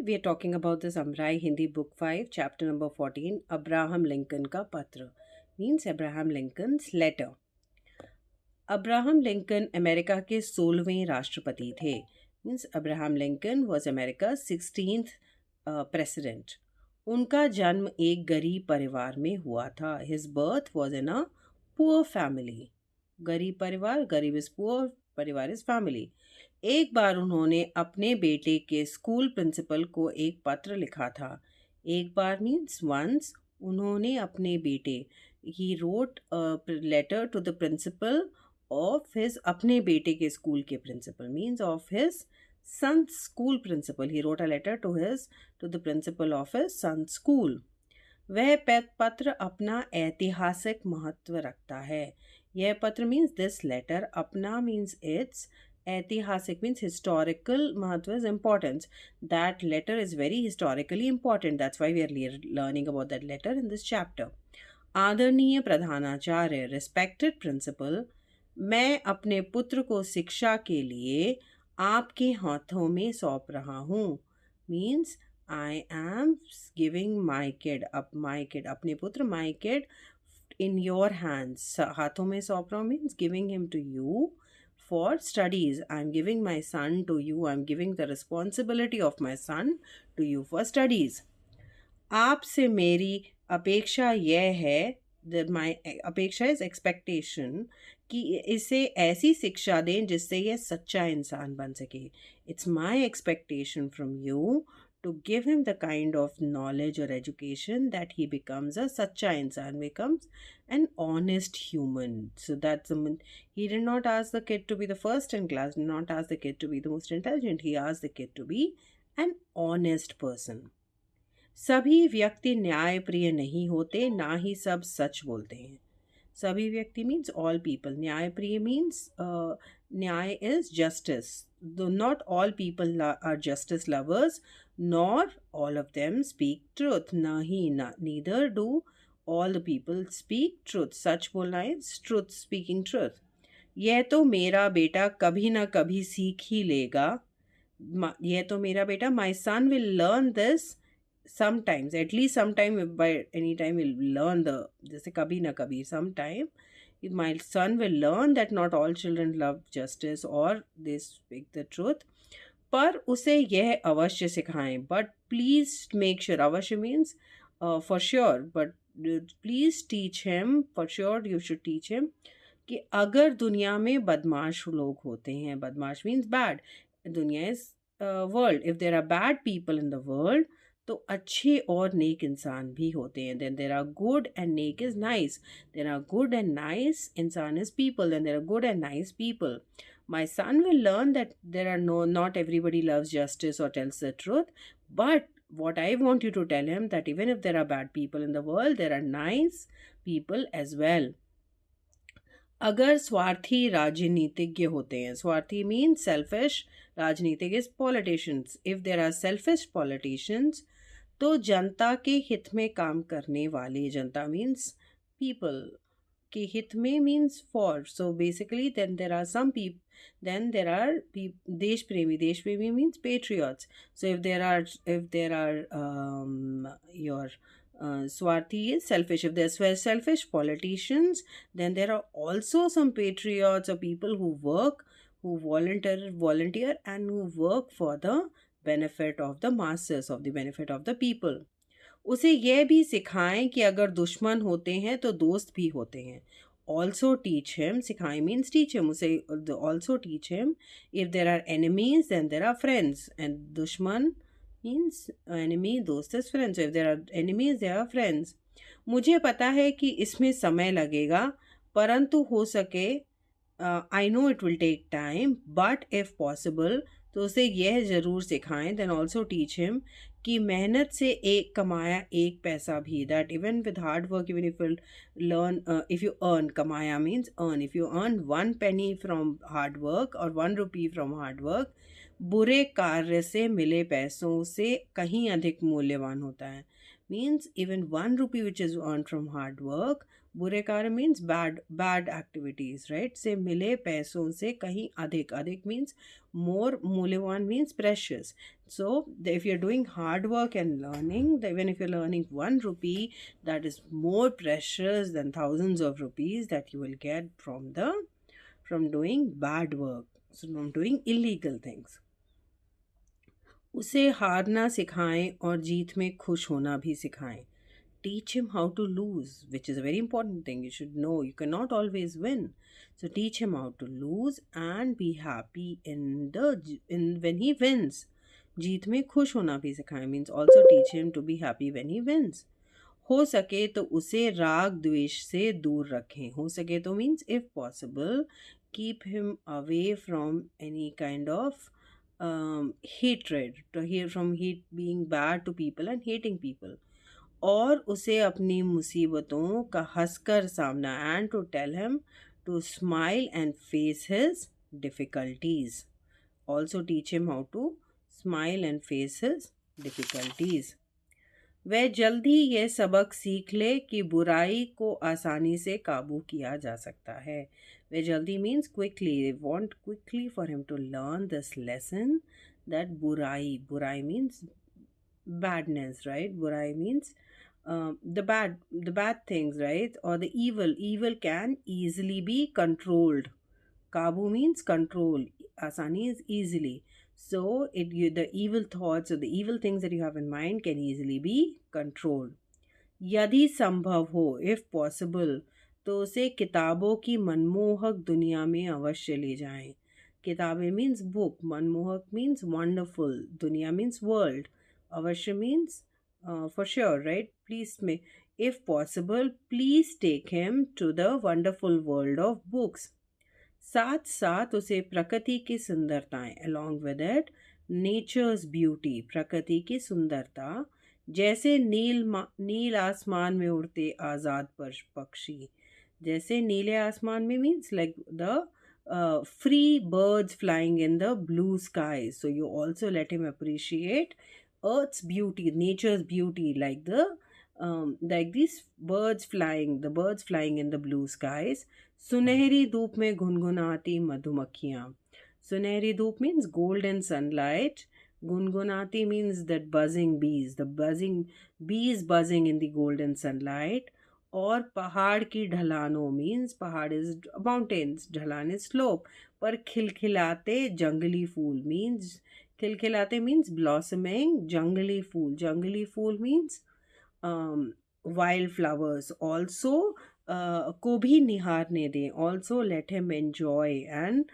we are talking about the Samrai Hindi Book 5, chapter number 14, Abraham Lincoln का पत्र, means Abraham Lincoln's letter. Abraham Lincoln America के 16वें राष्ट्रपति थे. Means Abraham Lincoln was America 16th president. उनका जन्म एक गरीब परिवार में हुआ था. His birth was in a poor family. गरीब परिवार, गरीब इज पुअर, परिवार इज फैमिली. एक बार उन्होंने अपने बेटे के स्कूल प्रिंसिपल को एक पत्र लिखा था. एक बार मीन्स वंस. उन्होंने अपने बेटे, he wrote letter to the principal of his, अपने बेटे के स्कूल के principal, means of his son school principal. He wrote a letter to the principal of his son school. वह पत्र अपना ऐतिहासिक महत्व रखता है. यह पत्र मीन्स दिस लेटर, अपना मीन्स इट्स, ऐतिहासिक मीन्स हिस्टोरिकल महत्व is importance. That letter is very historically important. That's why we are learning about that letter in this chapter. आदरणीय प्रधानाचार्य, रिस्पेक्टेड प्रिंसिपल, मैं अपने पुत्र को शिक्षा के लिए आपके हाथों में सौंप रहा हूँ. Means I am giving my kid, अपने पुत्र, my kid in your hands, हाथों में सौंप रहा हूँ means giving him to you for studies. I am giving my son to you. I am giving the responsibility of my son to you for studies. आपसे मेरी अपेक्षा यह है, माई अपेक्षा इज एक्सपेक्टेशन, कि इसे ऐसी शिक्षा दें जिससे यह सच्चा इंसान बन सके. It's my expectation from you to give him the kind of knowledge or education that he becomes a sacha insan, becomes an honest human. So that's he did not ask the kid to be the first in class, did not ask the kid to be the most intelligent. He asked the kid to be an honest person. सभी व्यक्ति न्यायप्रिय नहीं होते, ना ही सब सच बोलते हैं. सभी व्यक्ति मीन्स ऑल पीपल. न्यायप्रिय मीन्स न्याय is justice. Not all people are justice lovers, nor all of them speak truth. Neither do all the people speak truth. सच बोलना is truth, speaking truth. यह तो मेरा बेटा कभी ना कभी सीख ही लेगा. यह तो मेरा बेटा, my son will learn this sometimes, at least sometime, by any time will learn the, जैसे कभी ना कभी, sometime my son will learn that not all children love justice or they speak the truth. पर उसे यह अवश्य सिखाएं. But please make sure, अवश्य means for sure, but please teach him, for sure you should teach him, कि अगर दुनिया में बदमाश लोग होते हैं, बदमाश means bad, दुनिया is world, if there are bad people in the world, तो अच्छे और नेक इंसान भी होते हैं. Then there are good and neck is nice. There are good and nice इंसान is people. Then there are good and nice people. My son will learn that there are not everybody loves justice or tells the truth. But what I want you to tell him, that even if there are bad people in the world, there are nice people as well. अगर स्वार्थी राजनीतिज्ञ होते हैं, स्वार्थी means selfish, राजनीतिक is politicians. If there are selfish politicians, तो जनता के हित में काम करने वाले, जनता मीन्स पीपल, के हित में means for. So basically then there are some people, then there are देश प्रेमी means patriots. So if there are your Swarthi is selfish. If there's selfish politicians, then there are also some patriots or people who work, who volunteer and who work for the benefit of the masses, of the benefit of the people. उसे यह भी सिखाएं कि अगर दुश्मन होते हैं तो दोस्त भी होते हैं. Also teach him, सिखाएं means teach him, उसे also teach him, if there are enemies then there are friends, and दुश्मन means enemy, दोस्त is friends. So if there are enemies there are friends. मुझे पता है कि इसमें समय लगेगा, परंतु हो सके, I know it will take time, but if possible, तो उसे यह ज़रूर सिखाएं. Then also teach him कि मेहनत से एक कमाया एक पैसा भी, that even with hard work, even if you learn, if you earn, कमाया means earn, if you earn 1 penny from hard work or 1 rupee from hard work, बुरे कार्य से मिले पैसों से कहीं अधिक मूल्यवान होता है. means even 1 rupee which is earned from hard work. बुरे कार्य means bad activities, right? से मिले पैसों से कहीं अधिक, अधिक means more, मूल्यवान means precious. So if you're doing hard work and learning, even if you're learning 1 rupee, that is more precious than thousands of rupees that you will get from doing bad work, so from doing illegal things. उसे हारना सिखाएं और जीत में खुश होना भी सिखाएं. Teach him how to lose, which is a very important thing. You should know you cannot always win. So teach him how to lose and be happy in when he wins. जीत में खुश होना भी सिखाएं means also teach him to be happy when he wins. हो सके तो उसे राग द्वेष से दूर रखें. हो सके तो means if possible, keep him away from any kind of hatred, from hate, being bad to people and hating people. और उसे अपनी मुसीबतों का हंसकर सामना, and to tell him to smile and face his difficulties. Also teach him how to smile and face his difficulties. वह जल्दी यह सबक सीख ले कि बुराई को आसानी से काबू किया जा सकता है. वह जल्दी means quickly. They want quickly for him to learn this lesson that burai means badness, right? Burai means the bad things, right? Or the evil can easily be controlled. Kabu means control. Asani is easily. So the evil thoughts or the evil things that you have in mind can easily be controlled. यदि संभव हो, if possible, तो उसे किताबों की मनमोहक दुनिया में अवश्य ले जाएं. किताबें means book, मनमोहक means wonderful, दुनिया means world, अवश्य means for sure, right? Please, if possible, please take him to the wonderful world of books. साथ साथ उसे प्रकृति की सुंदरताएं, along with it nature's beauty, प्रकृति की सुंदरता, जैसे नील आसमान में उड़ते आज़ाद पक्षी. जैसे नीले आसमान में means like the free birds flying in the blue sky. So you also let him appreciate earth's beauty, nature's beauty, like these birds flying, the birds flying in the blue skies. सुनहरी धूप में गुनगुनाती मधुमक्खियाँ. सुनहरी धूप means golden sunlight. Gungunati means that buzzing bees, the buzzing bees buzzing in the golden sunlight. और पहाड़ की ढलानों means पहाड़ is mountains, ढलान is slope. पर खिलखिलाते जंगली फूल means खिलखिलाते means blossoming. जंगली फूल means wild flowers. Also को भी निहारने दें. Also let him enjoy and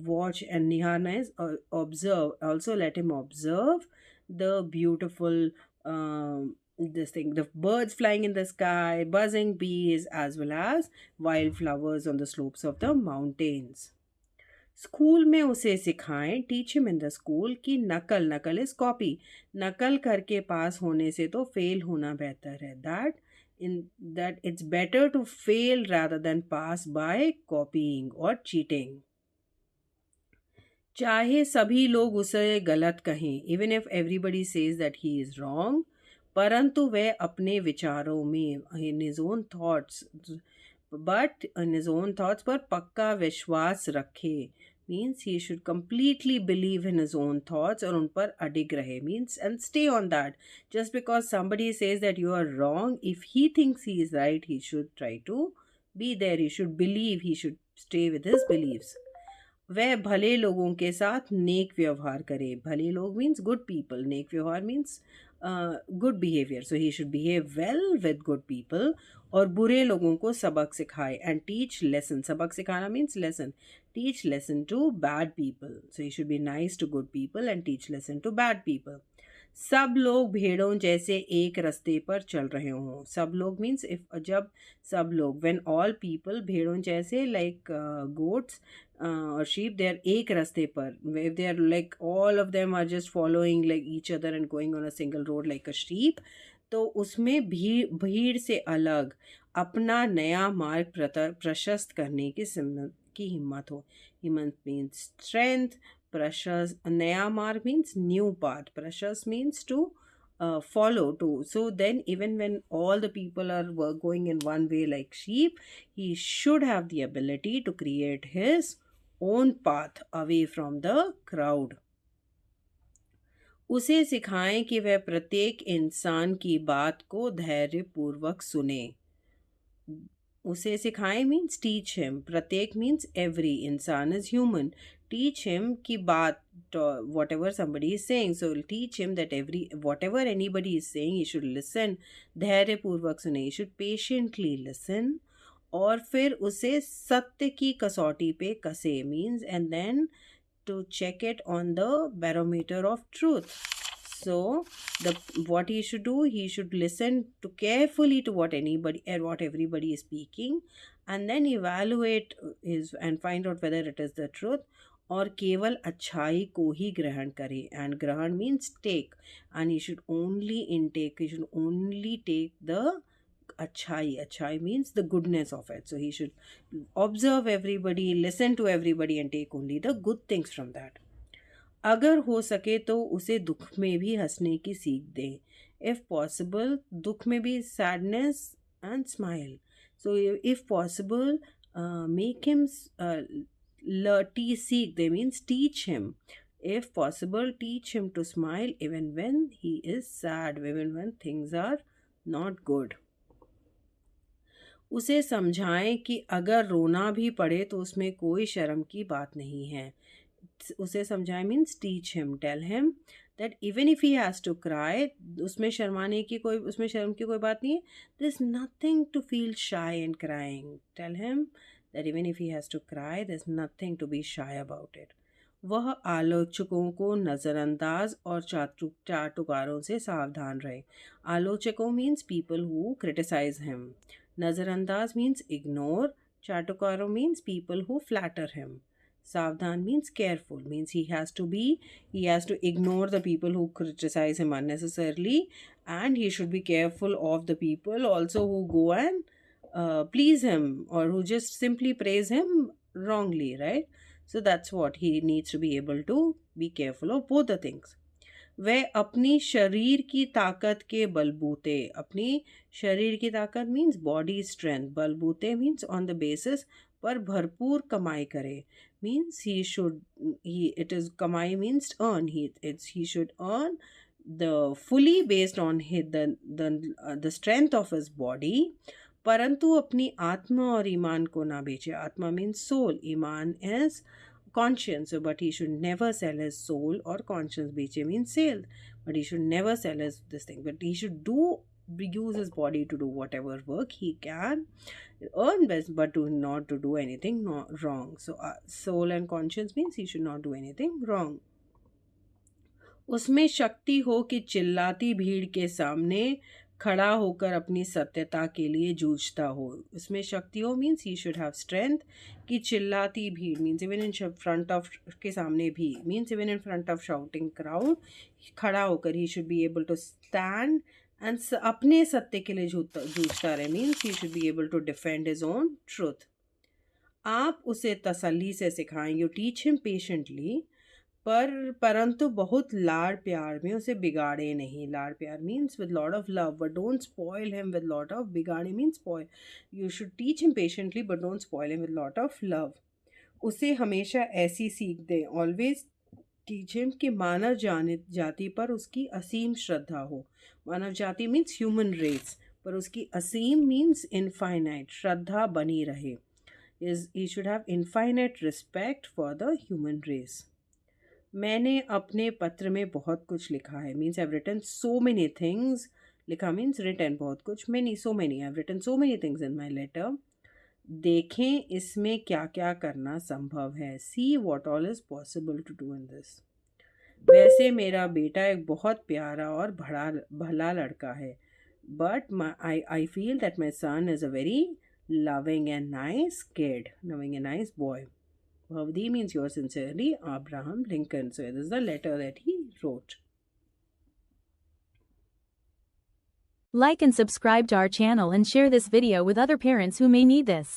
watch, and niharna is observe. Also let him observe the beautiful the birds flying in the sky, buzzing bees, as well as wildflowers on the slopes of the mountains. School में उसे सिखाएं, teach him in the school, कि नकल is copy. नकल करके पास होने से तो फेल होना बेहतर है. that it's better to fail rather than pass by copying or cheating. चाहे सभी लोग उसे गलत कहें, even if everybody says that he is wrong, परंतु वह अपने विचारों में, in his own thoughts पर पक्का विश्वास रखे. means he should completely believe in his own thoughts और उन पर अडिग रहे. means and stay on that. Just because somebody says that you are wrong, if he thinks he is right, he should try to be there. He should believe, he should stay with his beliefs. वह भले लोगों के साथ नेक व्यवहार करे. भले लोग means good people. नेक व्यवहार means good behavior. So he should behave well with good people. और बुरे लोगों को सबक सिखाए. And teach lesson. सबक सिखाना means lesson. Teach lesson to bad people. So he should be nice to good people and teach lesson to bad people. सब लोग भेड़ों जैसे एक रास्ते पर चल रहे हों. सब लोग means जब सब लोग, when all people, भेड़ों जैसे like goats or sheep, they are एक रास्ते पर. If they are like all of them are just following like each other and going on a single road like a sheep, तो उसमें भीड़ से अलग अपना नया मार्ग प्रशस्त करने की हिम्मत हो. हिम्मत means strength. Precious, नया मार्ग means new path. Precious means to follow too. So then, even when all the people are going in one way like sheep, he should have the ability to create his own path away from the crowd. उसे सिखाएं कि वह प्रत्येक इंसान की बात को धैर्यपूर्वक सुने. उसे सिखाएं मीन्स टीच हिम. प्रत्येक मीन्स एवरी. इंसान इज ह्यूमन. टीच हिम की बात, whatever somebody is saying, so teach him that whatever anybody is saying he should listen. धैर्यपूर्वक सुने. he should patiently listen. और फिर उसे सत्य की कसौटी पे कसे means, and then to check it on the barometer of truth. So what he should do, he should listen to carefully to what everybody is speaking, and then evaluate and find out whether it is the truth. और केवल अच्छाई को ही ग्रहण करे. And ग्रहण means take, and he should only take the achai means the goodness of it. So he should observe everybody, listen to everybody, and take only the good things from that. अगर हो सके तो उसे दुख में भी हंसने की सीख दें. If possible, दुख में भी sadness and smile. So if possible, make him सीख दे means teach him. If possible, teach him to smile even when he is sad, even when things are not good. उसे समझाएं कि अगर रोना भी पड़े तो उसमें कोई शर्म की बात नहीं है. उसे समझाएं means teach him. Tell him that even if he has to cry, उसमें शर्म की कोई बात नहीं है. There is nothing to feel shy in crying. Tell him that even if he has to cry, there is nothing to be shy about it. वह आलोचकों को नज़रअंदाज और चाटुकारों से सावधान रहे. आलोचकों means people who criticise him. नज़रअंदाज मीन्स इग्नोर. चाटुकारों means people who flatter him. Savdhan means careful, means he has to ignore the people who criticize him unnecessarily, and he should be careful of the people also who go and please him, or who just simply praise him wrongly, right? So that's what he needs to be able to be careful of both the things. वह अपनी शरीर की ताकत के बलबूते. अपनी शरीर की ताकत मीन्स बॉडी स्ट्रेंथ. बलबूते मीन्स ऑन द बेसिस पर भरपूर कमाई करे. Means it is kamai means earn. He should earn the fully based on the strength of his body. परंतु अपनी आत्मा और ईमान को ना बेचे. आत्मा means soul. Iman is conscience. But he should never sell his soul or conscience. बेचे means sale. But he should never sell his this thing. But he should use his body to do whatever work he can earn best, but not to do anything wrong. So soul and conscience means he should not do anything wrong. उसमें शक्ति हो कि चिल्लाती भीड़ के सामने खड़ा होकर अपनी सत्यता के लिए जूझता हो. उसमें शक्ति हो means he should have strength. कि चिल्लाती भीड़ means even in front of के सामने भी means even in front of shouting crowd खड़ा होकर he should be able to stand and अपने सत्य के लिए जूझता रहे. Means he should be able to defend his own truth. आप उसे तसल्ली से सिखाएं. यू टीच हिम पेशेंटली, परंतु बहुत लाड़ प्यार में उसे बिगाड़े नहीं. लाड़ प्यार means with lot of love, but don't spoil him with lot of. बिगाड़े means spoil. You should teach him patiently but don't spoil him with lot of love. उसे हमेशा ऐसी सीख दें. ऑलवेज टीच हिम कि मानव जाति पर उसकी असीम श्रद्धा हो. मानव जाति मीन्स ह्यूमन रेस, पर उसकी असीम मीन्स इनफाइनाइट. श्रद्धा बनी रहे. He should have infinite respect for the human race. मैंने अपने पत्र में बहुत कुछ लिखा है. Means I have written so many things. लिखा मीन्स रिटन बहुत कुछ. So many I have written so many things in my letter. देखें इसमें क्या क्या करना संभव है. See what all is possible to do in this. वैसे मेरा बेटा एक बहुत प्यारा और भला लड़का है. But I feel that my son is a very loving and nice kid, loving and nice boy. Bhavdi means yours sincerely, Abraham Lincoln. So this is the letter that he wrote. Like and subscribe to our channel and share this video with other parents who may need this.